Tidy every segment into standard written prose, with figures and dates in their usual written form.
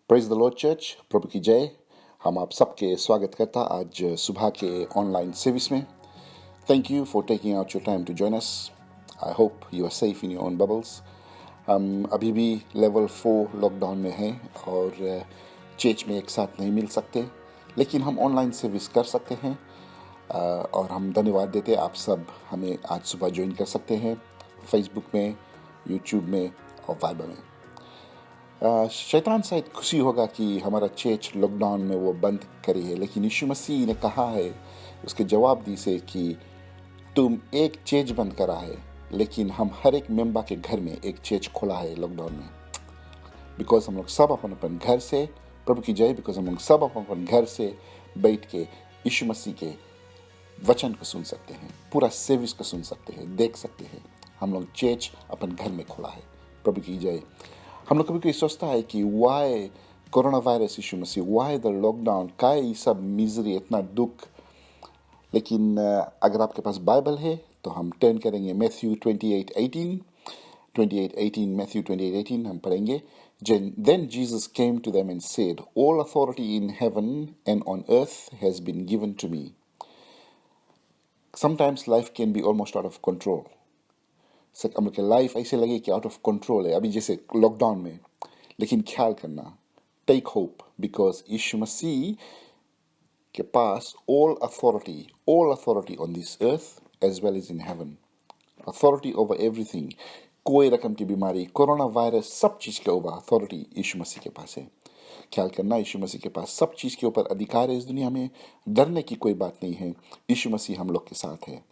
Praise the Lord church, प्रभु की जय। हम आप सबके स्वागत करता आज सुबह के ऑनलाइन सर्विस में। Thank you for taking out your time to join us. I hope you are safe in your own bubbles. हम अभी भी लेवल 4 लॉकडाउन में हैं और चर्च में एक साथ नहीं मिल सकते, लेकिन हम ऑनलाइन सर्विस कर सकते हैं। और हम धन्यवाद देते हैं, आप सब हमें आज सुबह ज्वाइन कर सकते हैं फेसबुक में, यूट्यूब में और वाइबर में। शैतान शायद खुशी होगा कि हमारा चर्च लॉकडाउन में वो बंद करी है, लेकिन यीशु मसीह ने कहा है उसके जवाब दी से कि तुम एक चर्च बंद करा है, लेकिन हम हर एक मेंबर के घर में एक चर्च खोला है लॉकडाउन में। बिकॉज हम लोग सब अपन अपन घर से, प्रभु की जय, बिकॉज हम लोग सब अपन अपन घर से बैठ के यीशु मसीह के वचन को सुन सकते हैं, पूरा सर्विस को सुन सकते हैं, देख सकते हैं। हम लोग चर्च अपन घर में खोला है, प्रभु की जय। हम लोग कभी कभी सोचता है कि वाई कोरोना वायरस, यीशु मसीह, वाई द लॉकडाउन, का ये सब मिजरी, इतना दुख। लेकिन अगर आपके पास बाइबल है तो हम टर्न करेंगे मैथ्यू 28:18 मैथ्यू 28:18 हम पढ़ेंगे। Then Jesus came to them and said, All authority in heaven and on earth has been given to me. Sometimes life can be almost out of control. हम लोग life ऐसे लगे कि out of control है अभी, जैसे lockdown में। लेकिन ख्याल करना, टेक होप, बिकॉज यीशु मसीह के पास all authority on this earth as well as in heaven, authority over everything. कोई रकम की बीमारी, कोरोना वायरस, सब चीज के ऊपर अथॉरिटी यीशु मसीह के पास है। ख्याल करना, यीशु मसीह के पास सब चीज के ऊपर अधिकार है इस दुनिया में। डरने की कोई बात नहीं है, यीशु मसीह हम लोग के साथ है।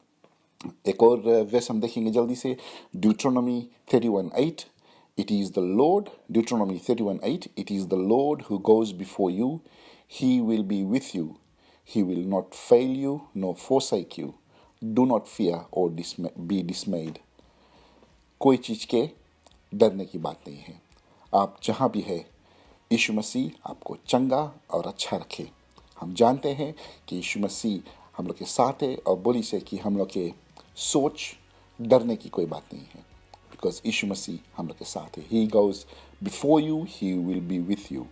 एक और वर्स हम देखेंगे जल्दी से, ड्यूट्रोनॉमी 31:8। It is the Lord, Deuteronomy 31:8, it is the Lord who goes before you. He will be with you. He will not fail you nor forsake you. Do not fear or be dismayed. कोई चीज के डरने की बात नहीं है। आप जहां भी है, यीशु मसीह आपको चंगा और अच्छा रखे। हम जानते हैं कि यीशु मसीह हम लोग के साथ है, और बोली से कि हम लोग के सोच डरने की कोई बात नहीं है, बिकॉज यीशु मसीह हम लोग के साथ है। He goes before you, he will be with you.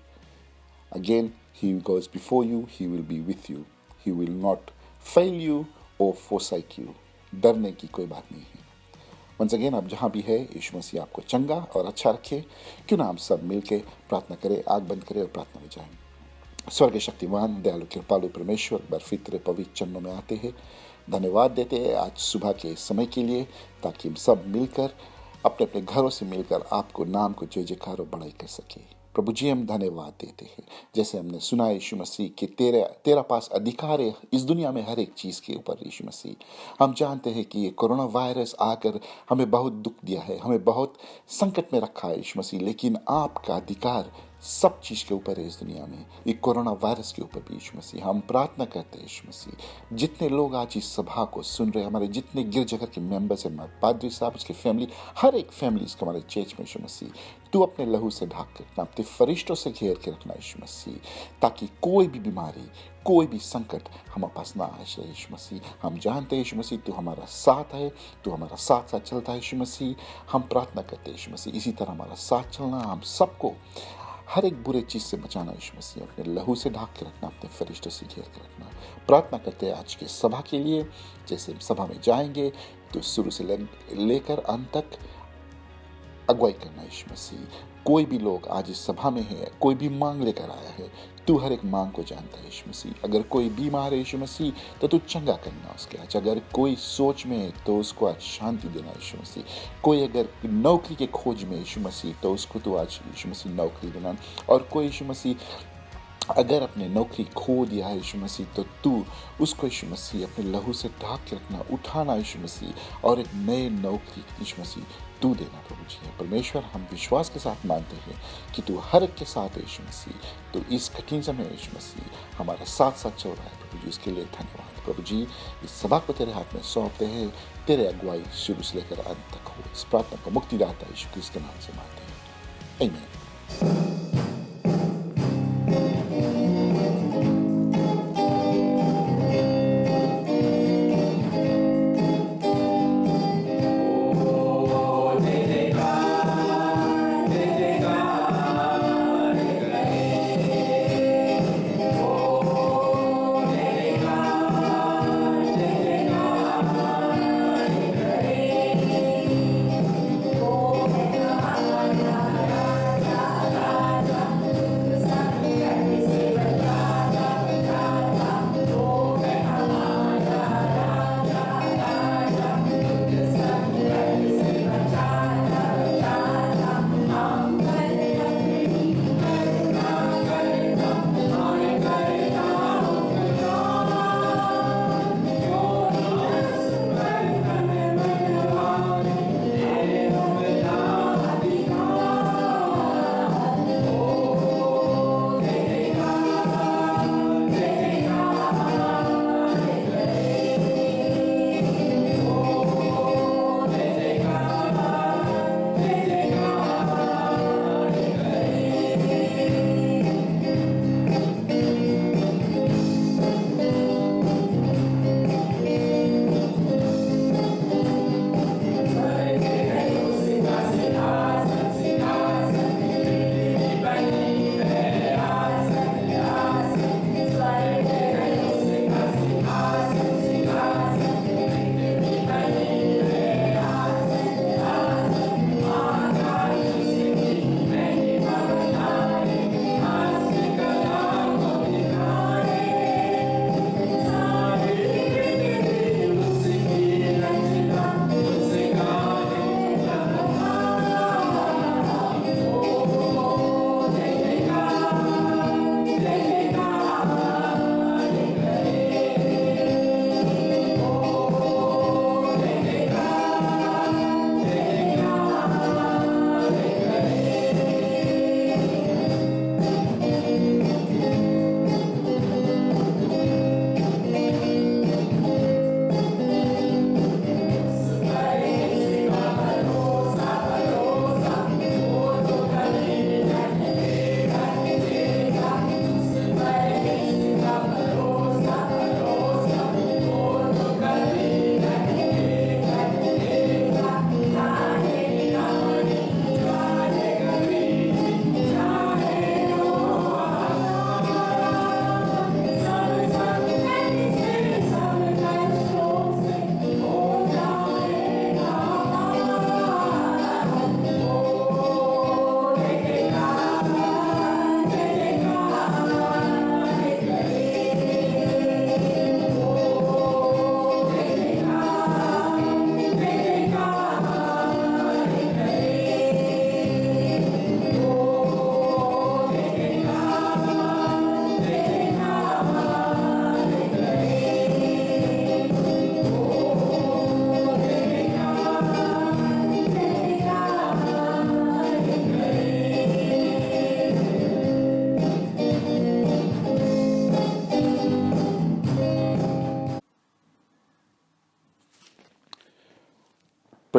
Again, he goes before you, he will be with you. He will not fail you or forsake you. डरने की कोई बात नहीं है। Once again, आप जहाँ भी है, यीशु मसीह आपको चंगा और अच्छा रखे। क्यों ना हम सब मिलके प्रार्थना करें, आग बंद करें और प्रार्थना में जाएं। स्वर्ग शक्तिवान दयालु कृपालु परमेश्वर, बरफित्र पवित्र चरणों में आते हैं, धन्यवाद देते हैं आज सुबह के समय के लिए, ताकि हम सब मिलकर अपने अपने घरों से मिलकर आपको नाम को जय जयकार और बड़ाई कर सके। प्रभु जी, हम धन्यवाद देते हैं, जैसे हमने सुना यीशु मसीह कि तेरा पास अधिकार है इस दुनिया में हर एक चीज के ऊपर। यीशु मसीह, हम जानते हैं कि ये कोरोना वायरस आकर हमें बहुत दुख दिया है, हमें बहुत संकट में रखा है यीशु मसीह, लेकिन आपका अधिकार सब चीज के ऊपर है इस दुनिया में, ये कोरोना वायरस के ऊपर भी। यीशु मसीह, हम प्रार्थना करते हैं यीशु मसीह, जितने लोग आज इस सभा को सुन रहे हैं, हमारे जितने गिरजाघर के मेंबर्स हैं, पादरी साहब, उसकी फैमिली, हर एक फैमिली इसका हमारे चर्च में, यीशु मसीह तू अपने लहू से ढाक के रखना, अपने फरिश्तों से घेर के रखना यीशु मसीह, ताकि कोई भी बीमारी, कोई भी संकट हमारे पास ना आ जाए यीशु मसीह। हम जानते हैं यीशु मसीह तू हमारा साथ है, तू हमारा साथ साथ चलता है यीशु मसीह। हम प्रार्थना करते हैं यीशु मसीह, इसी तरह हमारा साथ चलना, हम सबको हर एक बुरे चीज से बचाना यीशु मसीह, अपने लहू से ढाक के रखना, अपने फरिश्तों से घेर के रखना। प्रार्थना करते हैं आज के सभा के लिए, जैसे हम सभा में जाएंगे तो शुरू से लेकर अंत तक अगुवाई करना यीशु मसीह। कोई भी लोग आज इस सभा में है, कोई भी मांग लेकर आया है, तू हर एक मांग को जानता है यीशु मसीह। अगर कोई बीमार है यीशु मसीह तो तू चंगा करना उसके आज। अगर कोई सोच में है तो उसको आज शांति देना यीशु मसीह। कोई अगर नौकरी के खोज में यीशु मसीह तो उसको तू आज यीशु मसीह नौकरी देना। और कोई यीशु मसीह अगर अपने नौकरी खो दिया है यीशु मसीह तो तू उसको यीशु मसीह अपने लहू से ढाक के रखना, उठाना यीशु मसीह, और एक नए नौकरी यीशु मसीह तू देना। प्रभु जी परमेश्वर, हम विश्वास के साथ मानते हैं कि तू हर एक के साथ है यीशु मसीह। तो इस कठिन समय यीशु मसीह हमारा साथ साथ चल रहा है प्रभु जी, इसके लिए धन्यवाद। प्रभु जी, इस सभा को तेरे हाथ में सौंपते हैं, तेरे अगुवाई शुरू से लेकर अंत तक हो। इस प्रार्थना को मुक्तिदाता यीशु क्रिस्त के नाम से मांगते हैं, आमीन।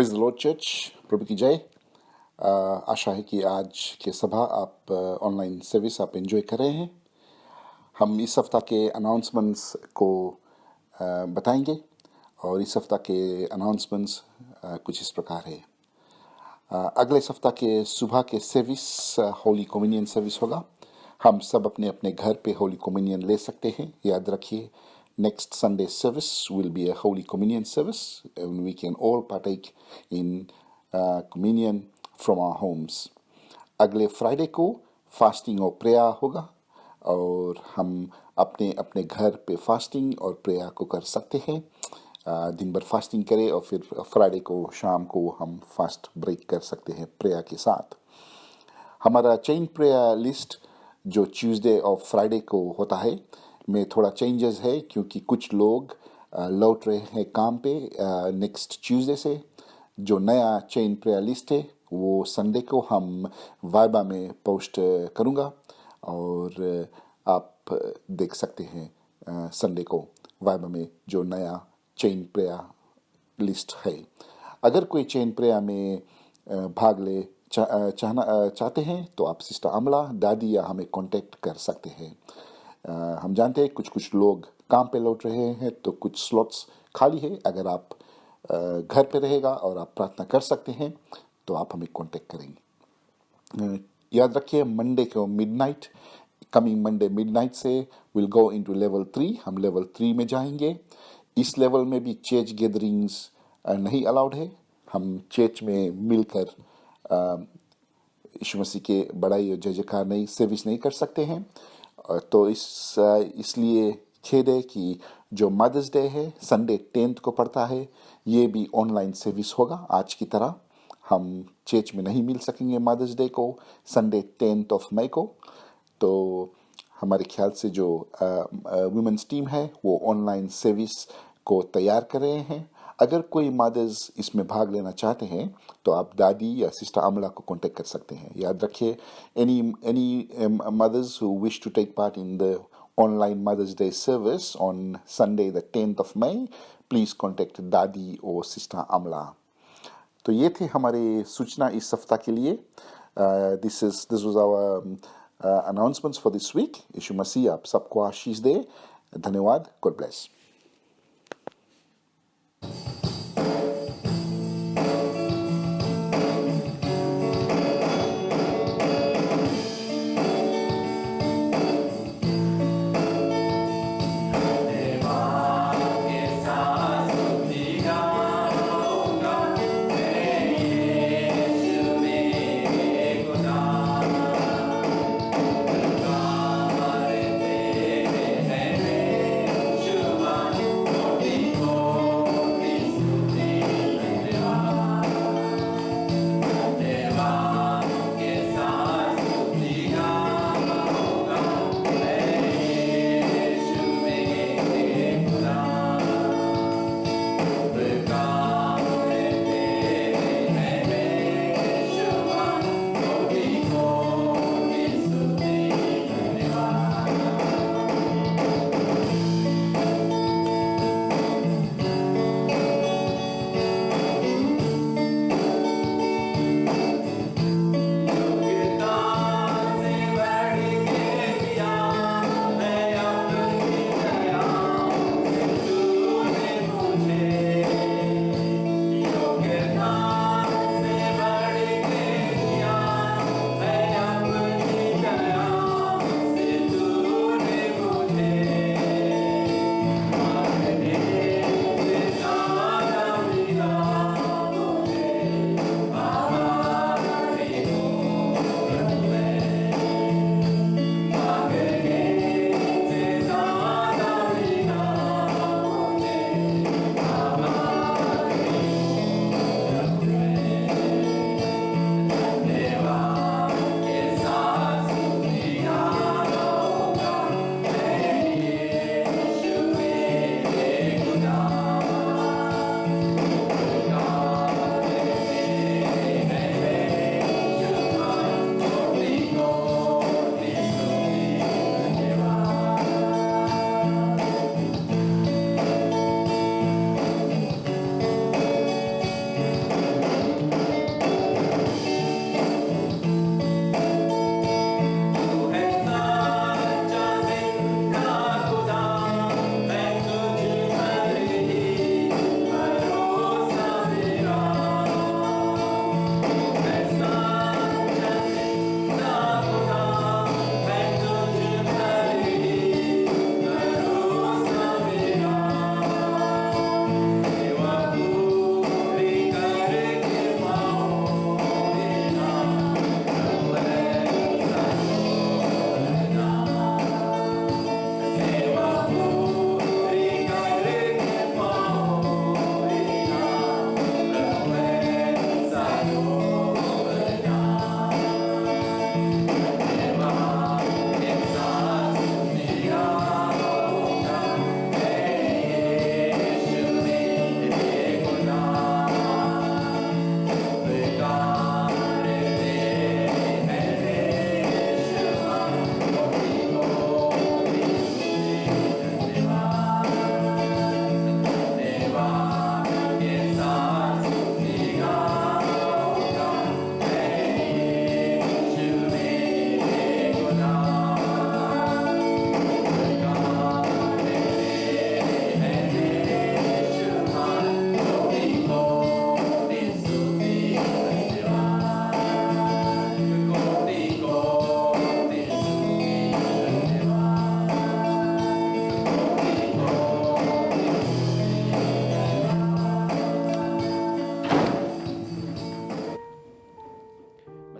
प्रेज द लॉर्ड चर्च, प्रभु की जय। आशा है कि आज के सभा आप ऑनलाइन सर्विस आप एंजॉय कर रहे हैं। हम इस हफ्ता के अनाउंसमेंट्स को बताएंगे और इस हफ्ता के अनाउंसमेंट्स कुछ इस प्रकार है। अगले सप्ताह के सुबह के सर्विस होली कम्युनियन सर्विस होगा। हम सब अपने अपने घर पे होली कम्युनियन ले सकते हैं। याद रखिए, next Sunday service will be a Holy Communion service, and we can all partake in communion from our homes. अगले फ्राइडे को फास्टिंग और प्रेयर होगा और हम अपने अपने घर पे फास्टिंग और प्रेयर को कर सकते हैं। दिन भर फास्टिंग करें और फिर फ्राइडे को शाम को हम फास्ट ब्रेक कर सकते हैं प्रेयर के साथ। हमारा चेन प्रेयर लिस्ट जो ट्यूसडे और फ्राइडे को होता है में थोड़ा चेंजेस है, क्योंकि कुछ लोग लौट रहे हैं काम पे नेक्स्ट ट्यूसडे से। जो नया चेन प्रेयर लिस्ट है वो संडे को हम वाइबा में पोस्ट करूँगा और आप देख सकते हैं संडे को वाइबा में जो नया चेन प्रेयर लिस्ट है। अगर कोई चेन प्रेयर में भाग ले चाहते हैं तो आप सिस्टर अमला, दादी या हमें कांटेक्ट कर सकते हैं। हम जानते हैं कुछ लोग काम पे लौट रहे हैं तो कुछ स्लॉट्स खाली है। अगर आप घर पे रहेगा और आप प्रार्थना कर सकते हैं तो आप हमें कांटेक्ट करेंगे। याद रखिए, मंडे को मिडनाइट, कमिंग मंडे मिडनाइट से विल गो इनटू लेवल 3। हम लेवल 3 में जाएंगे। इस लेवल में भी चर्च गैदरिंग्स नहीं अलाउड है। हम चर्च में मिलकर यीशु मसीह के बड़ाई और जय जयकार नहीं सर्विस नहीं कर सकते हैं। तो इसलिए खेद है कि जो मदर्स डे है संडे 10 को पड़ता है, ये भी ऑनलाइन सर्विस होगा। आज की तरह हम चर्च में नहीं मिल सकेंगे मदर्स डे को, संडे 10 मई को। तो हमारे ख्याल से जो वुमेन्स टीम है वो ऑनलाइन सर्विस को तैयार कर रहे हैं। अगर कोई मदर्स इसमें भाग लेना चाहते हैं तो आप दादी या सिस्टर अमला को कांटेक्ट कर सकते हैं। याद रखिए, any mothers who wish to take part in the online Mother's Day service on Sunday the 10th of May, please contact दादी और सिस्टर अमला। तो ये थे हमारे सूचना इस सप्ताह के लिए। This was our announcements for this week। यीशु मसीह आप सबको आशीष दे। धन्यवाद। God bless।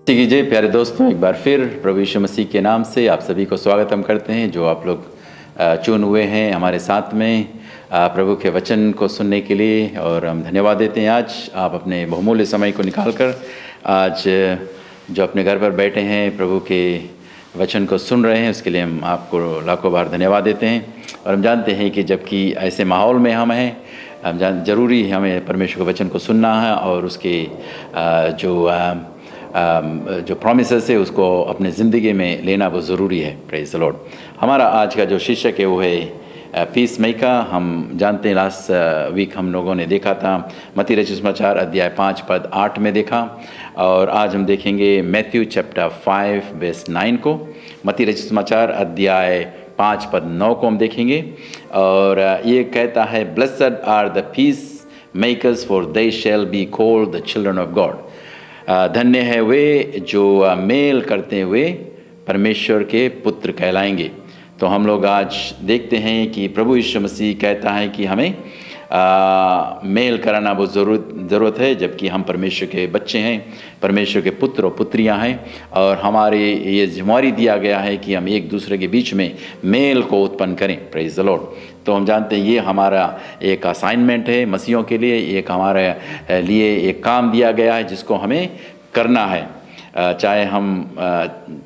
मसीह की जय। प्यारे दोस्तों, एक बार फिर प्रभु यीशु मसीह के नाम से आप सभी को स्वागत हम करते हैं जो आप लोग चुन हुए हैं हमारे साथ में प्रभु के वचन को सुनने के लिए। और हम धन्यवाद देते हैं आज आप अपने बहुमूल्य समय को निकाल कर आज जो अपने घर पर बैठे हैं प्रभु के वचन को सुन रहे हैं, उसके लिए हम आपको लाखों बार धन्यवाद देते हैं। और हम जानते हैं कि जबकि ऐसे माहौल में हम हैं, हम जरूरी हमें परमेश्वर के वचन को सुनना है और उसके जो प्रॉमिसेस है उसको अपने ज़िंदगी में लेना बहुत ज़रूरी है। Praise the Lord. हमारा आज का जो शीर्षक है वो है पीस मेकर। हम जानते हैं लास्ट वीक हम लोगों ने देखा था मत्ती रचित समाचार अध्याय 5 पद 8 में देखा, और आज हम देखेंगे मैथ्यू चैप्टर 5 वर्स 9 को। मत्ती रचित समाचार अध्याय 5 पद 9 को हम देखेंगे, और ये कहता है, blessed are the peacemakers for they shall be called the children of God. धन्य है वे जो मेल करते हुए परमेश्वर के पुत्र कहलाएंगे। तो हम लोग आज देखते हैं कि प्रभु यीशु मसीह कहता है कि हमें मेल कराना बहुत ज़रूरत है, जबकि हम परमेश्वर के बच्चे हैं, परमेश्वर के पुत्र और पुत्रियां हैं, और हमारे ये जिम्मेवारी दिया गया है कि हम एक दूसरे के बीच में मेल को उत्पन्न करें। Praise the Lord. तो हम जानते हैं ये हमारा एक असाइनमेंट है मसीहों के लिए, एक हमारे लिए एक काम दिया गया है जिसको हमें करना है, चाहे हम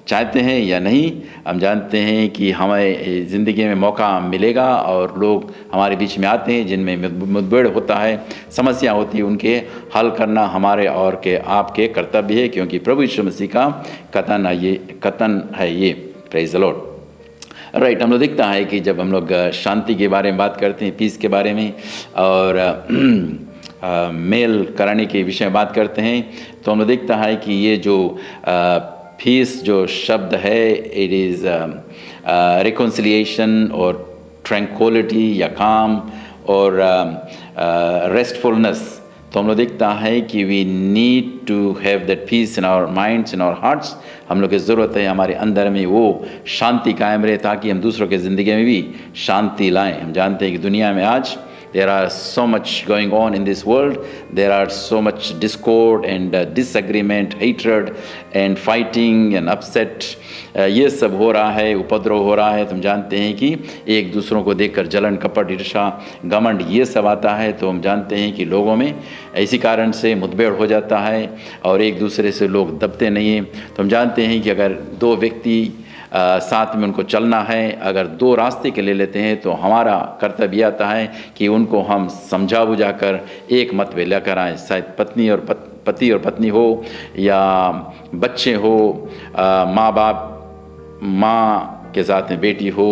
चाहते हैं या नहीं। हम जानते हैं कि हमें ज़िंदगी में मौका मिलेगा और लोग हमारे बीच में आते हैं जिनमें मुठभेड़ होता है, समस्या होती है, उनके हल करना हमारे और के आपके कर्तव्य है, क्योंकि प्रभु यीशु मसीह का कथन है ये। Praise the lord. राइट। हम लोग देखता है कि जब हम लोग शांति के बारे में बात करते हैं, पीस के बारे में और मेल कराने के विषय में बात करते हैं, तो हम लोग देखता है कि ये जो पीस जो शब्द है, इट इज़ रिकॉन्सिलिएशन और ट्रैंक्विलिटी या काम और रेस्टफुलनेस। तो हम लोग देखता है कि we need to have that peace in our minds, in our hearts. हम लोग की ज़रूरत है हमारे अंदर में वो शांति कायम रहे, ताकि हम दूसरों के ज़िंदगी में भी शांति लाएं। हम जानते हैं कि दुनिया में आज there are so much going on in this world. There are so much discord and disagreement, hatred and fighting and upset. ये सब हो रहा है, उपद्रव हो रहा है। तुम जानते हैं कि एक दूसरों को देखकर जलन, कपट, ईर्ष्या, घमंड ये सब आता है। तो हम जानते हैं कि लोगों में इसी कारण से मुठभेड़ हो जाता है और एक दूसरे से लोग दबते नहीं हैं। तो हम जानते हैं कि अगर दो व्यक्ति साथ में उनको चलना है, अगर दो रास्ते के ले लेते हैं, तो हमारा कर्तव्य आता है कि उनको हम समझा बुझाकर एक मत पे लेकर आएँ। शायद पति और पत्नी हो या बच्चे हो, माँ के साथ में बेटी हो,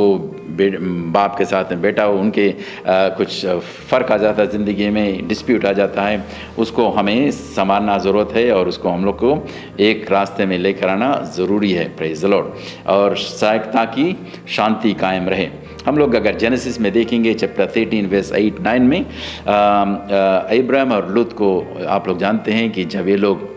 बाप के साथ में बेटा हो, उनके कुछ फ़र्क आ जाता है, ज़िंदगी में डिस्प्यूट आ जाता है, उसको हमें संभालना ज़रूरत है और उसको हम लोग को एक रास्ते में लेकर आना ज़रूरी है। Praise the Lord. और सहायता की शांति कायम रहे। हम लोग अगर जेनेसिस में देखेंगे चैप्टर 13 वर्स 8-9 में इब्राहिम और लूत को आप लोग जानते हैं कि जब ये लोग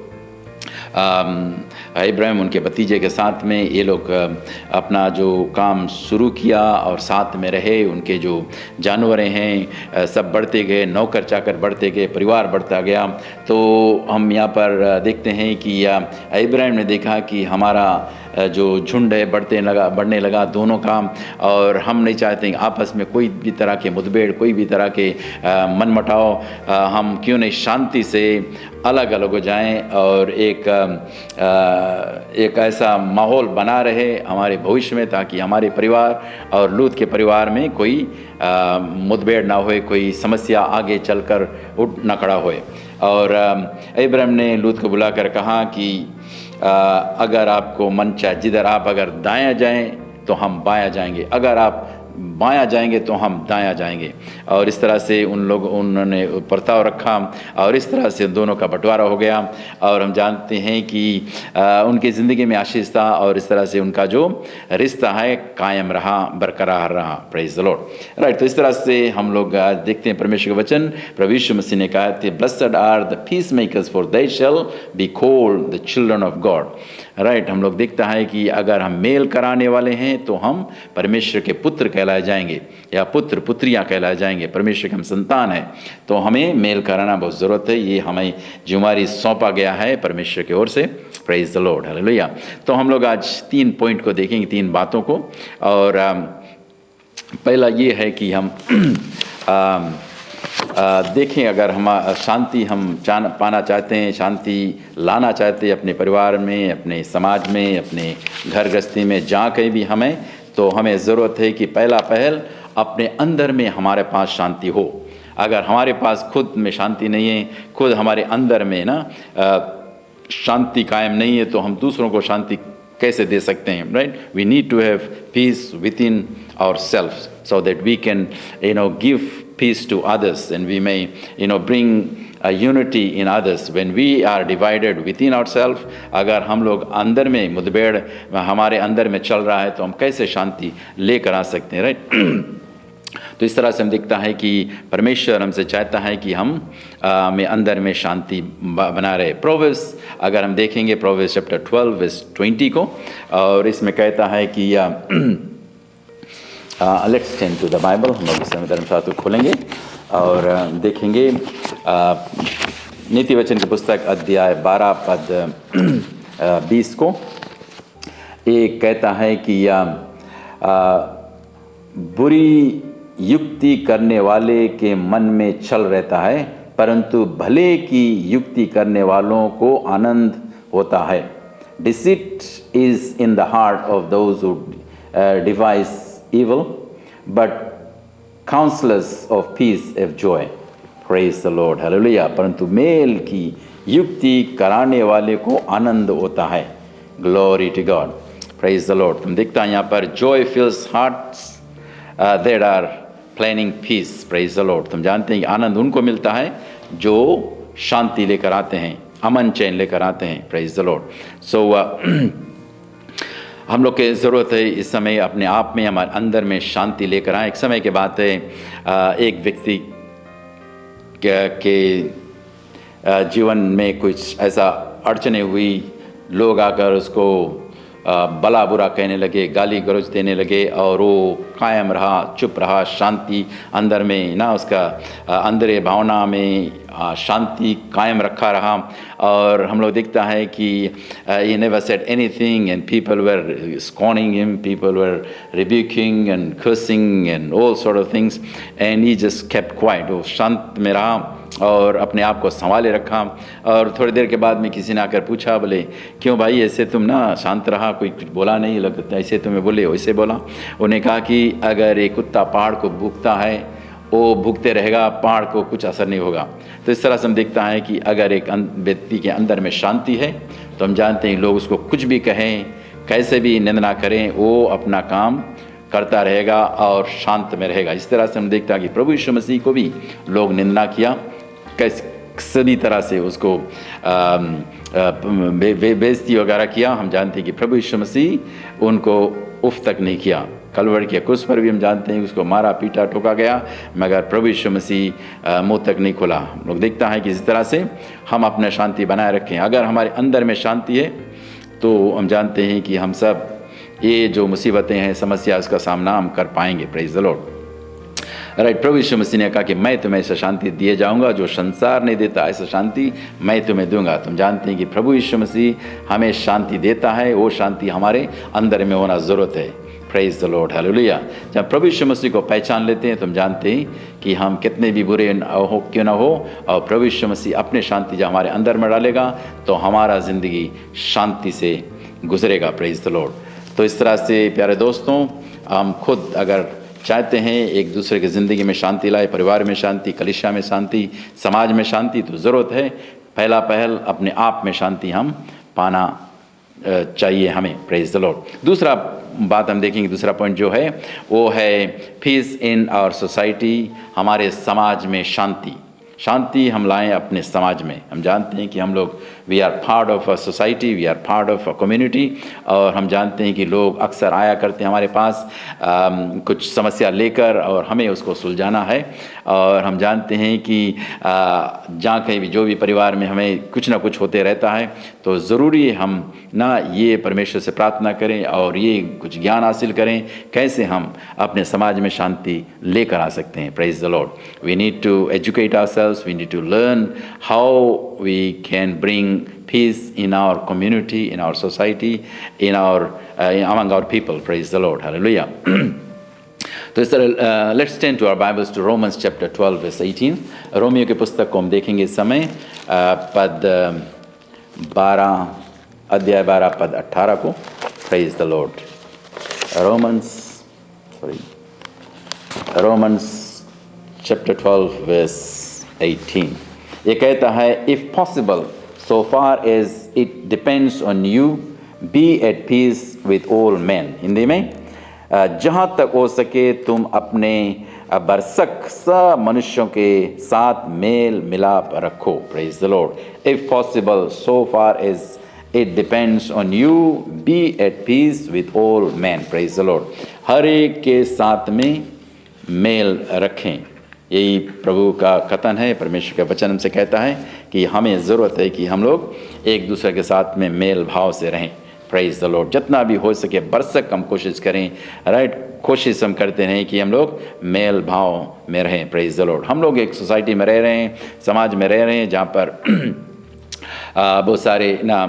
इब्राहिम उनके भतीजे के साथ में ये लोग अपना जो काम शुरू किया और साथ में रहे, उनके जो जानवरें हैं सब बढ़ते गए, नौकर चाकर बढ़ते गए, परिवार बढ़ता गया। तो हम यहाँ पर देखते हैं कि इब्राहिम ने देखा कि हमारा जो झुंड है बढ़ने लगा दोनों का, और हम नहीं चाहते आपस में कोई भी तरह के मुठभेड़, कोई भी तरह के मनमुटाव, हम क्यों नहीं शांति से अलग अलग हो जाएं और एक ऐसा माहौल बना रहे हमारे भविष्य में, ताकि हमारे परिवार और लूत के परिवार में कोई मुठभेड़ ना होए, कोई समस्या आगे चलकर उठ न खड़ा होए। और इब्राहिम ने लूत को बुलाकर कहा कि अगर आपको मन चाहे, जिधर आप अगर दायां जाएं तो हम बायां जाएंगे, अगर आप बायां जाएंगे तो हम दायां जाएंगे। और इस तरह से उन्होंने बर्ताव रखा और इस तरह से दोनों का बंटवारा हो गया। और हम जानते हैं कि उनकी ज़िंदगी में आशीष था और इस तरह से उनका जो रिश्ता है कायम रहा, बरकरार रहा। Praise the lord. राइट। तो इस तरह से हम लोग आज देखते हैं परमेश्वर का वचन। प्रभु यीशु मसीह ने कहा, blessed are the peacemakers for they shall be called the children of God. Right. हम लोग देखता है कि अगर हम मेल कराने वाले हैं तो हम परमेश्वर के पुत्र कहलाए जाएंगे या पुत्र पुत्रियां कहलाए जाएंगे, परमेश्वर के हम संतान हैं। तो हमें मेल कराना बहुत ज़रूरत है, ये हमें जिम्मेदारी सौंपा गया है परमेश्वर की ओर से। Praise the Lord, hallelujah. तो हम लोग आज 3 पॉइंट को देखेंगे, 3 बातों को। और पहला ये है कि हम देखें, अगर हम शांति हम पाना चाहते हैं, शांति लाना चाहते हैं अपने परिवार में, अपने समाज में, अपने घर गृहस्थी में, जहाँ कहीं भी हमें, तो हमें ज़रूरत है कि पहला पहल अपने अंदर में हमारे पास शांति हो। अगर हमारे पास खुद में शांति नहीं है, खुद हमारे अंदर में ना शांति कायम नहीं है, तो हम दूसरों को शांति कैसे दे सकते हैं, right? We need to have peace within our self so that we can give peace to others, and we may bring a unity in others. When we are divided within ourselves, अगर हम लोग अंदर में मुठभेड़ हमारे अंदर में चल रहा है, तो हम कैसे शांति लेकर आ सकते हैं, राइट? तो इस तरह से हम देखता है कि परमेश्वर हमसे चाहता है कि हम में अंदर में शांति बना रहे। प्रोवर्ब्स अगर हम देखेंगे, प्रोवर्ब्स चैप्टर 12 वर्स 20 को, और इसमें कहता है कि let's turn to the Bible. हम लोग इस समय धर्मशास्त्र खोलेंगे और देखेंगे नीति वचन की पुस्तक अध्याय 12 पद 20 को। एक कहता है कि बुरी युक्ति करने वाले के मन में छल रहता है, परंतु भले की युक्ति करने वालों को आनंद होता है। Deceit is in the heart of those who devise evil, but counselors of peace have joy. Praise the Lord, hallelujah. परंतु मेल की युक्ति कराने वाले को आनंद होता है। Glory to God. Praise the Lord. तुम देखता है यहाँ पर joy fills hearts that are planning peace. Praise the Lord. तुम जानते हैं कि आनंद उनको मिलता है जो शांति लेकर आते हैं, अमन चैन लेकर आते हैं। Praise the Lord. So हम लोग के ज़रूरत है इस समय अपने आप में, हमारे अंदर में शांति लेकर आए। एक समय के बात है, एक व्यक्ति के जीवन में कुछ ऐसा अड़चने हुई, लोग आकर उसको भला बुरा कहने लगे, गाली गलौज देने लगे, और वो कायम रहा, चुप रहा, शांति अंदर में ना, उसका अंदर भावना में शांति कायम रखा रहा। और हम लोग देखता है कि he never said anything and people were scorning him, people were rebuking and cursing and all sort of things, and he just kept quiet. वो शांत में रहा और अपने आप को संभाले रखा। और थोड़ी देर के बाद में किसी ने आकर पूछा, बोले क्यों भाई ऐसे तुम ना शांत रहा, कोई कुछ बोला नहीं, लगता ऐसे तुम्हें बोले वैसे बोला। उन्हें कहा कि अगर एक कुत्ता पहाड़ को भूखता है, वो भूखते रहेगा, पहाड़ को कुछ असर नहीं होगा। तो इस तरह से हम देखता है कि अगर एक व्यक्ति के अंदर में शांति है, तो हम जानते हैं लोग उसको कुछ भी कहें, कैसे भी निंदा करें, वो अपना काम करता रहेगा और शांत में रहेगा। इस तरह से हम देखते हैं कि प्रभु यीशु मसीह को भी लोग निंदा किया, सभी तरह से उसको बेइज्जती वगैरह किया। हम जानते हैं कि प्रभु यीशु मसीह उनको उफ तक नहीं किया। कलवरी के क्रूस पर भी हम जानते हैं उसको मारा पीटा ठोका गया, मगर प्रभु यीशु मसीह मुंह तक नहीं खोला। हम लोग देखता है कि इस तरह से हम अपना शांति बनाए रखें। अगर हमारे अंदर में शांति है तो हम जानते हैं कि हम सब ये जो मुसीबतें हैं, समस्या, उसका सामना हम कर पाएंगे। Praise the lord, right. प्रभु यीशु मसीह ने कहा कि मैं तुम्हें ऐसा शांति दिए जाऊंगा जो संसार नहीं देता, ऐसा शांति मैं तुम्हें दूंगा। तुम जानते हैं कि प्रभु यीशु मसीह हमें शांति देता है, वो शांति हमारे अंदर में होना ज़रूरत है। Praise the Lord, hallelujah. जब प्रभु यीशु मसीह को पहचान लेते हैं, तुम जानते हैं कि हम कितने भी बुरे हो क्यों ना हो, और प्रभु यीशु मसीह अपने शांति जब हमारे अंदर में डालेगा तो हमारा ज़िंदगी शांति से गुजरेगा। Praise the Lord. तो इस तरह से प्यारे दोस्तों, हम खुद अगर चाहते हैं एक दूसरे की ज़िंदगी में शांति लाए, परिवार में शांति, कलीसिया में शांति, समाज में शांति, तो ज़रूरत है पहला पहल अपने आप में शांति हम पाना चाहिए हमें। Praise the Lord. दूसरा बात हम देखेंगे, दूसरा पॉइंट जो है वो है पीस इन आवर सोसाइटी, हमारे समाज में शांति। शांति हम लाएं अपने समाज में। हम जानते हैं कि हम लोग we are part of a society, we are part of a community, और हम जानते हैं कि लोग अक्सर आया करते हैं हमारे पास कुछ समस्या लेकर, और हमें उसको सुलझाना है। और हम जानते हैं कि जहाँ कहीं भी जो भी परिवार में हमें कुछ ना कुछ होते रहता है, तो ज़रूरी हम ना ये परमेश्वर से प्रार्थना करें और ये कुछ ज्ञान हासिल करें कैसे हम अपने समाज में शांति लेकर आ सकते हैं। Praise the Lord. We need to educate ourselves, we need to learn how we can bring peace in our community, in our society, in our among our people. Praise the Lord. Hallelujah. तो इस तरह let's turn to our Bibles to Romans chapter 12 verse 18। रोमियो की पुस्तक को हम देखेंगे इस समय पद 12 अध्याय 12 पद 18 को। Praise the Lord. Romans chapter 12 verse 18 ये कहता है, if possible so far as it depends on you, be at peace with all men। Hindi में जहाँ तक हो सके तुम अपने बरसक सब मनुष्यों के साथ मेल मिलाप रखो। Praise the Lord. If possible so far as it depends on you, be at peace with all men। Praise the lord. हर एक के साथ में मेल रखें, यही प्रभु का कथन है। परमेश्वर का वचन हमसे कहता है कि हमें ज़रूरत है कि हम लोग एक दूसरे के साथ में मेल भाव से रहें। Praise the Lord. जितना भी हो सके बरसक हम कोशिश करें, राइट, कोशिश हम करते रहें कि हम लोग मेल भाव में रहें। Praise the Lord. हम लोग एक सोसाइटी में रह रहे हैं, समाज में रह रहे हैं जहाँ पर बहुत सारे ना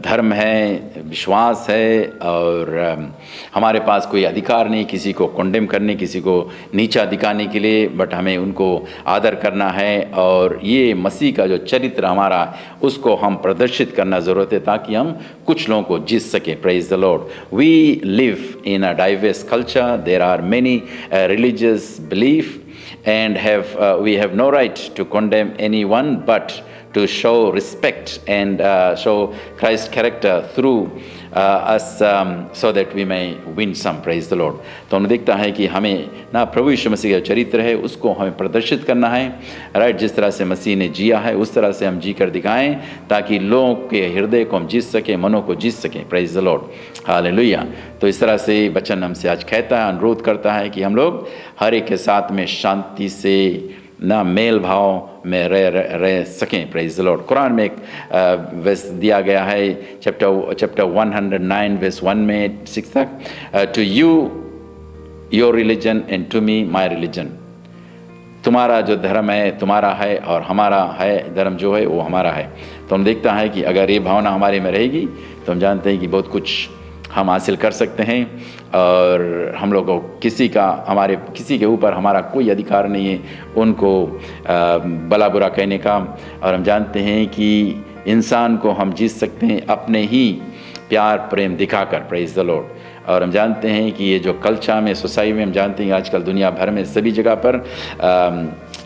धर्म है, विश्वास है, और हमारे पास कोई अधिकार नहीं किसी को कंडेम करने, किसी को नीचा दिखाने के लिए, बट हमें उनको आदर करना है। और ये मसीह का जो चरित्र हमारा, उसको हम प्रदर्शित करना ज़रूरत है ताकि हम कुछ लोगों को जीत सकें। Praise the Lord. We live in a diverse culture, there are many religious belief and we have no right to condemn anyone, but to show respect and show Christ's character through us, so that we may win some। Praise the Lord। तो हम देखता है कि हमें ना प्रभु यीशु मसीह का चरित्र है उसको हमें प्रदर्शित करना है, राइट। जिस तरह से मसीह ने जिया है उस तरह से हम जी कर दिखाएं ताकि लोगों के हृदय को हम जीत सकें, मनों को जीत सकें। Praise the Lord. हालेलुया। तो इस तरह से वचन हमसे आज कहता है, अनुरोध करता है कि हम लोग हर एक के साथ में शांति से ना मेल भाव में रह सकें। Praise the Lord. कुरान में एक वर्स दिया गया है, चैप्टर 109 वर्स 1 में 6 तक, to you your religion and to me my religion. तुम्हारा जो धर्म है तुम्हारा है और हमारा है धर्म जो है वो हमारा है। तो हम देखता है कि अगर ये भावना हमारे में रहेगी तो हम जानते हैं कि बहुत कुछ हम हासिल कर सकते हैं, और हम लोग को किसी के ऊपर हमारा कोई अधिकार नहीं है उनको भला बुरा कहने का। और हम जानते हैं कि इंसान को हम जीत सकते हैं अपने ही प्यार प्रेम दिखाकर। Praise the Lord. और हम जानते हैं कि ये जो कल्चर में, सोसाइटी में, हम जानते हैं आजकल दुनिया भर में सभी जगह पर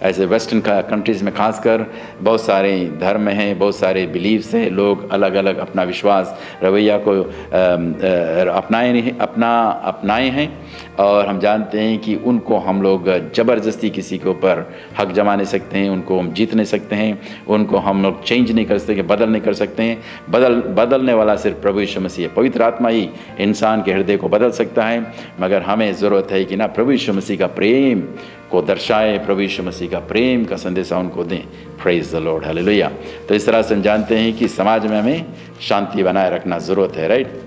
ऐसे वेस्टर्न कंट्रीज़ में खासकर बहुत सारे धर्म हैं, बहुत सारे बिलीव्स हैं, लोग अलग अलग अपना विश्वास रवैया को अपनाए हैं। और हम जानते हैं कि उनको हम लोग ज़बरदस्ती किसी के ऊपर हक जमा नहीं सकते हैं, उनको हम जीत नहीं सकते हैं, उनको हम लोग चेंज नहीं कर सकते, बदल नहीं कर सकते हैं। बदलने वाला सिर्फ प्रभु यीशु मसीह है। पवित्र आत्मा ही इंसान के हृदय को बदल सकता है, मगर हमें ज़रूरत है कि ना प्रभु यीशु मसीह का प्रेम को दर्शाए, प्रभु यीशु मसीह का प्रेम का संदेशा उनको दें। Praise the Lord. हालेलुया। तो इस तरह से हम जानते हैं कि समाज में हमें शांति बनाए रखना ज़रूरत है, right.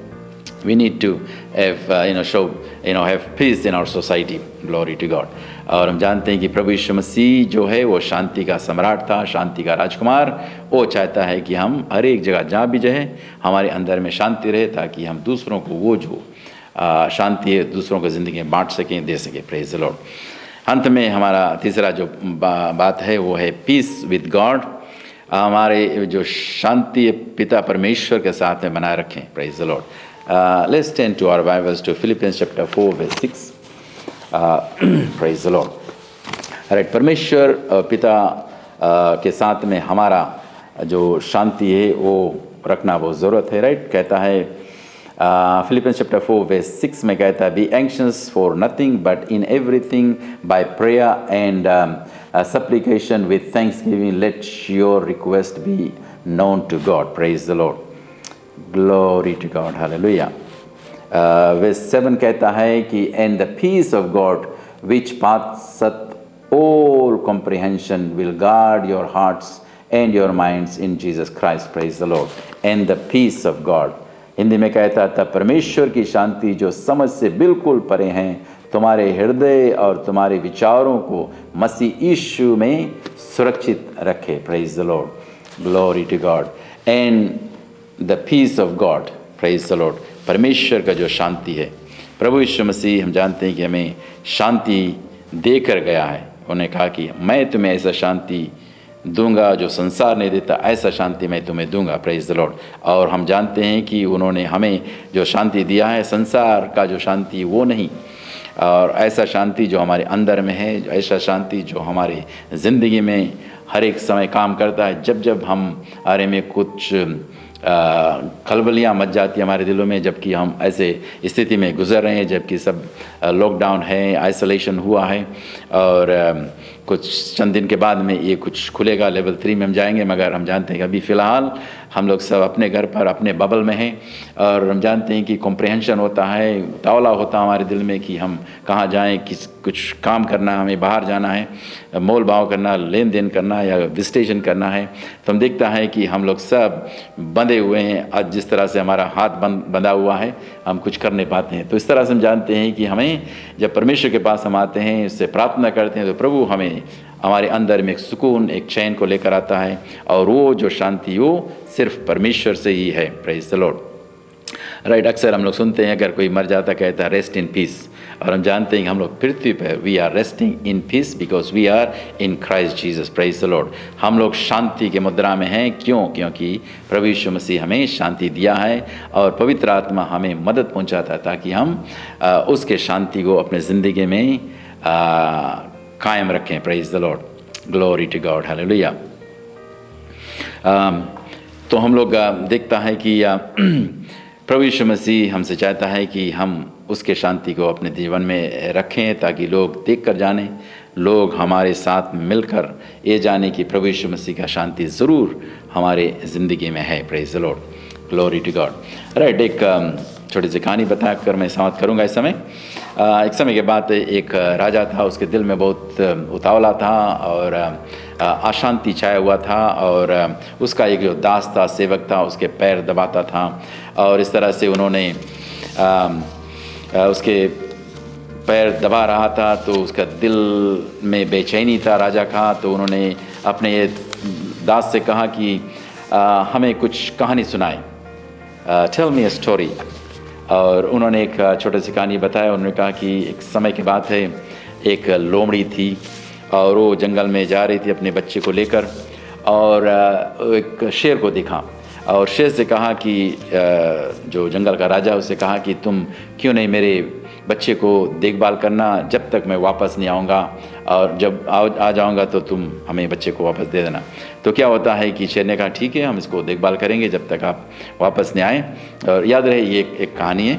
We need to have peace in our society. Glory to God। और हम जानते हैं कि प्रभु यीशु मसीह जो है वो शांति का सम्राट था, शांति का राजकुमार। वो चाहता है कि हम हर एक जगह जहाँ भी जाए हमारे अंदर में शांति रहे, ताकि हम दूसरों को वो जो शांति है दूसरों को ज़िंदगी में बांट सकें, दे सकें। Praise the Lord. अंत में हमारा तीसरा जो बात है वो है पीस विद गॉड। हमारे जो शांति पिता परमेश्वर के साथ में बनाए रखें। Praise the Lord. Let's turn to our Bibles to Philippians chapter 4 verse 6. Praise the Lord. Alright, परमेश्वर पिता के साथ में हमारा जो शांति है वो रखना बहुत ज़रूरत है, राइट। कहता है फिलिपियंस चैप्टर 4 वर्स 6 में कहता है, be anxious for nothing but in everything by prayer and supplication with thanksgiving let your request be known to God. Praise the Lord. Glory to God. Hallelujah. Verse 7 कहता है कि and the peace of God which passeth all comprehension will guard your hearts and your minds in Jesus Christ. Praise the Lord. And the peace of God. Hindi में कहता था, परमेश्वर की शांति जो समझ से बिल्कुल परे हैं तुम्हारे हृदय और तुम्हारे विचारों को मसीह यीशु में सुरक्षित रखे. Praise the Lord. Glory to God. And the peace of God. Praise the Lord. परमेश्वर का जो शांति है, प्रभु यीशु मसीह हम जानते हैं कि हमें शांति देकर गया है. उन्होंने कहा कि मैं तुम्हें ऐसा शांति दूंगा जो संसार नहीं देता, ऐसा शांति मैं तुम्हें दूंगा. Praise the Lord. और हम जानते हैं कि उन्होंने हमें जो शांति दिया है, संसार का जो शांति वो नहीं, और ऐसा शांति जो हमारे अंदर में है, ऐसा शांति जो हमारे ज़िंदगी में हर एक समय काम करता है. जब जब हम अरे में कुछ खलबलियाँ मच जाती है हमारे दिलों में, जबकि हम ऐसे स्थिति में गुजर रहे हैं, जबकि सब लॉकडाउन है, आइसोलेशन हुआ है, और कुछ चंद दिन के बाद में ये कुछ खुलेगा, लेवल 3 में हम जाएंगे. मगर हम जानते हैं कि अभी फ़िलहाल हम लोग सब अपने घर पर अपने बबल में हैं, और हम जानते हैं कि कॉम्प्रहेंशन होता है, तावला होता है हमारे दिल में कि हम कहाँ जाएं, कुछ काम करना है, हमें बाहर जाना है, मोल भाव करना, लेन देन करना या विजिटेशन करना है. तो हम देखता है कि हम लोग सब बंधे हुए हैं. आज जिस तरह से हमारा हाथ बंधा हुआ है, हम कुछ कर नहीं पाते हैं. तो इस तरह से हम जानते हैं कि हमें जब परमेश्वर के पास हम आते हैं, उससे प्रार्थना करते हैं, तो प्रभु हमें हमारे अंदर में एक सुकून, एक चैन को लेकर आता है, और वो जो शांति वो सिर्फ परमेश्वर से ही है. Praise the lord. राइट. अक्सर हम लोग सुनते हैं अगर कोई मर जाता कहता है रेस्ट इन पीस, और हम जानते हैं कि हम लोग पृथ्वी पर we are resting in peace because we are in Christ Jesus. Praise the Lord. हम लोग शांति के मुद्रा में हैं. क्यों? क्योंकि प्रभु यीशु मसीह हमें शांति दिया है, और पवित्र आत्मा हमें मदद पहुंचाता है ताकि हम उसके शांति को अपने ज़िंदगी में कायम रखें. Praise the Lord. Glory to God. Hallelujah. तो हम लोग देखता है कि प्रभु यीशु मसीह हमसे चाहता है कि हम उसके शांति को अपने जीवन में रखें, ताकि लोग देख कर जानें, लोग हमारे साथ मिलकर ये जाने कि प्रभु यीशु मसीह का शांति ज़रूर हमारे ज़िंदगी में है. Praise the Lord. Glory to God. Right. एक छोटी सी कहानी बताकर मैं समाप्त करूंगा इस समय. एक समय के बाद एक राजा था, उसके दिल में बहुत उतावला था और अशांति छाया हुआ था, और उसका एक जो दास था, सेवक था, उसके पैर दबाता था, और इस तरह से उन्होंने उसके पैर दबा रहा था. तो उसका दिल में बेचैनी था राजा का. तो उन्होंने अपने दास से कहा कि हमें कुछ कहानी सुनाए, टेल मी अ स्टोरी. और उन्होंने एक छोटी सी कहानी बताया. उन्होंने कहा कि एक समय की बात है, एक लोमड़ी थी और वो जंगल में जा रही थी अपने बच्चे को लेकर, और एक शेर को देखा, और शेर से कहा कि जो जंगल का राजा उससे कहा कि तुम क्यों नहीं मेरे बच्चे को देखभाल करना जब तक मैं वापस नहीं आऊँगा, और जब आ जाऊँगा तो तुम हमें बच्चे को वापस दे देना. तो क्या होता है कि शेर ने कहा ठीक है, हम इसको देखभाल करेंगे जब तक आप वापस नहीं आए. और याद रहे ये एक कहानी है.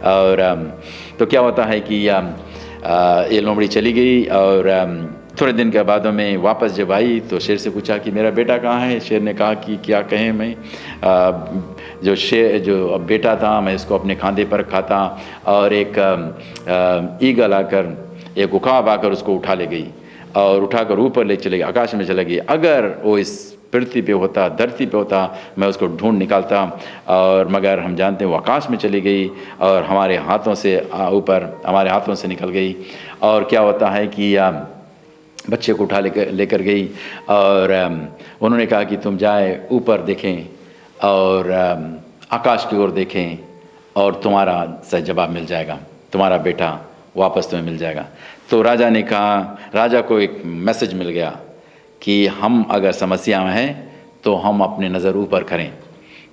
और तो क्या होता है कि ये लोमड़ी चली गई, और थोड़े दिन के बाद में वापस जब आई तो शेर से पूछा कि मेरा बेटा कहाँ है. शेर ने कहा कि क्या कहें, मैं जो बेटा था मैं इसको अपने खांधे पर रखा था, और एक ईगल आकर, एक उकाब आकर उसको उठा ले गई, और उठाकर ऊपर ले चले गई, आकाश में चले गई. अगर वो इस पृथ्वी पे होता, धरती पे होता, मैं उसको ढूंढ निकालता, और मगर हम जानते हैं वो आकाश में चली गई और हमारे हाथों से ऊपर हमारे हाथों से निकल गई. और क्या होता है कि बच्चे को उठा लेकर गई, और उन्होंने कहा कि तुम जाए ऊपर देखें और आकाश की ओर देखें, और तुम्हारा सही जवाब मिल जाएगा, तुम्हारा बेटा वापस तुम्हें मिल जाएगा. तो राजा ने कहा, राजा को एक मैसेज मिल गया कि हम अगर समस्या में हैं तो हम अपने नज़र ऊपर करें.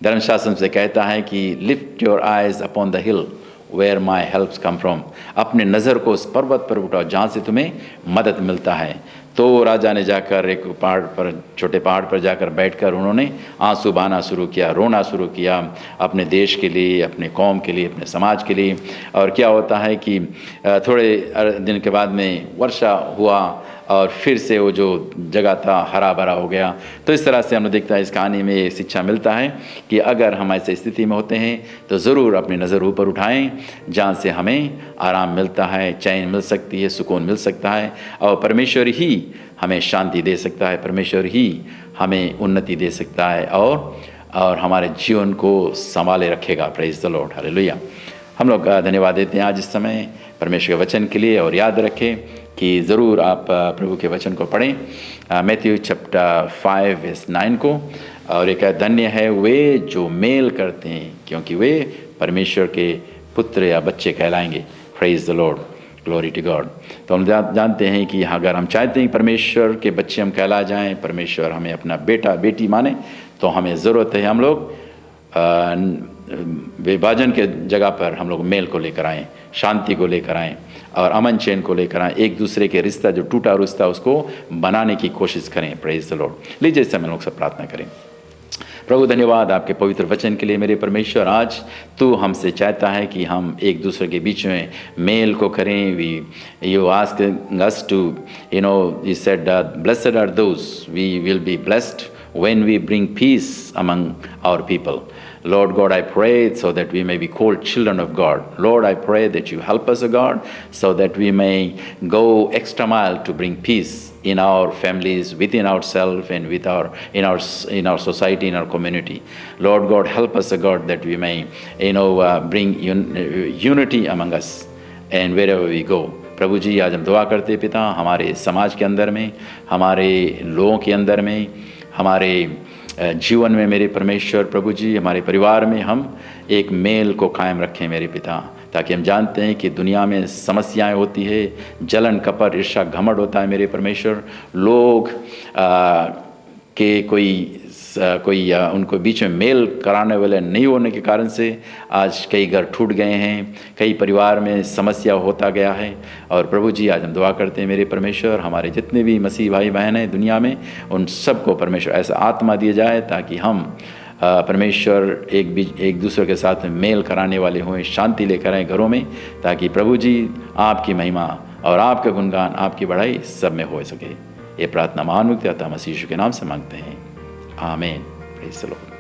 धर्मशास्त्र से कहता है कि lift your eyes upon the hill where my helps come from. अपने नज़र को उस पर्वत पर उठाओ जहाँ से तुम्हें मदद मिलता है. तो राजा ने जाकर एक पहाड़ पर, छोटे पहाड़ पर जाकर बैठकर उन्होंने आंसू बहाना शुरू किया, रोना शुरू किया अपने देश के लिए, अपने कौम के लिए, अपने समाज के लिए। और क्या होता है कि थोड़े दिन के बाद में वर्षा हुआ और फिर से वो जो जगह था हरा भरा हो गया। तो इस तरह से हमने देखता है, इस कहानी में ये शिक्षा मिलता है कि अगर हम ऐसी स्थिति में होते हैं तो ज़रूर अपनी नज़र ऊपर उठाएं, जहाँ से हमें आराम मिलता है, चैन मिल सकती है, सुकून मिल सकता है, और परमेश्वर ही हमें शांति दे सकता है, परमेश्वर ही हमें उन्नति दे सकता है और हमारे जीवन को संभाले रखेगा। Praise the Lord, hallelujah. हम लोग धन्यवाद देते हैं आज इस समय परमेश्वर के वचन के लिए, और याद रखें कि ज़रूर आप प्रभु के वचन को पढ़ें, मैथ्यू चैप्टर 5 वर्स 9 को। और एक धन्य है वे जो मेल करते हैं, क्योंकि वे परमेश्वर के पुत्र या बच्चे कहलाएंगे। Praise the Lord, glory to God. तो हम जानते हैं कि अगर हम चाहते हैं परमेश्वर के बच्चे हम कहला जाएं, परमेश्वर हमें अपना बेटा बेटी माने, तो हमें ज़रूरत है हम लोग विभाजन के जगह पर हम लोग मेल को लेकर आएँ, शांति को लेकर आएँ और अमन चैन को लेकर आएँ, एक दूसरे के रिश्ता जो टूटा रिश्ता उसको बनाने की कोशिश करें। Praise the Lord. लीजिए इस समय लोग सब प्रार्थना करें। प्रभु धन्यवाद आपके पवित्र वचन के लिए मेरे परमेश्वर। आज तू हमसे चाहता है कि हम एक दूसरे के बीच में मेल को करें। You ask us to you said blessed are those we will be blessed when we bring peace among our people. Lord God, I pray so that we may be called children of God. Lord, I pray that you help us, O God, so that we may go extra mile to bring peace in our families, within ourselves, and in our society, in our community. Lord God, help us, O God, that we may bring unity among us and wherever we go. प्रभु जी, आज हम दुआ करते पिता, हमारे समाज के अंदर में, हमारे लोगों के अंदर में, हमारे जीवन में मेरे परमेश्वर प्रभु जी, हमारे परिवार में हम एक मेल को कायम रखें मेरे पिता, ताकि हम जानते हैं कि दुनिया में समस्याएं होती है, जलन कपट ईर्ष्या घमंड होता है मेरे परमेश्वर। लोग के कोई उनको बीच में मेल कराने वाले नहीं होने के कारण से आज कई घर टूट गए हैं, कई परिवार में समस्या होता गया है। और प्रभु जी, आज हम दुआ करते हैं मेरे परमेश्वर, हमारे जितने भी मसीह भाई बहन हैं दुनिया में, उन सबको परमेश्वर ऐसा आत्मा दिया जाए ताकि हम परमेश्वर एक दूसरे के साथ मेल कराने वाले हों, शांति लेकर आएँ घरों में, ताकि प्रभु जी आपकी महिमा और आपका गुणगान, आपकी बढ़ाई सब में हो सके। ये प्रार्थना महान मुक्ति अतः मसीह यीशु के नाम से मांगते हैं, आमीन। Praise the Lord.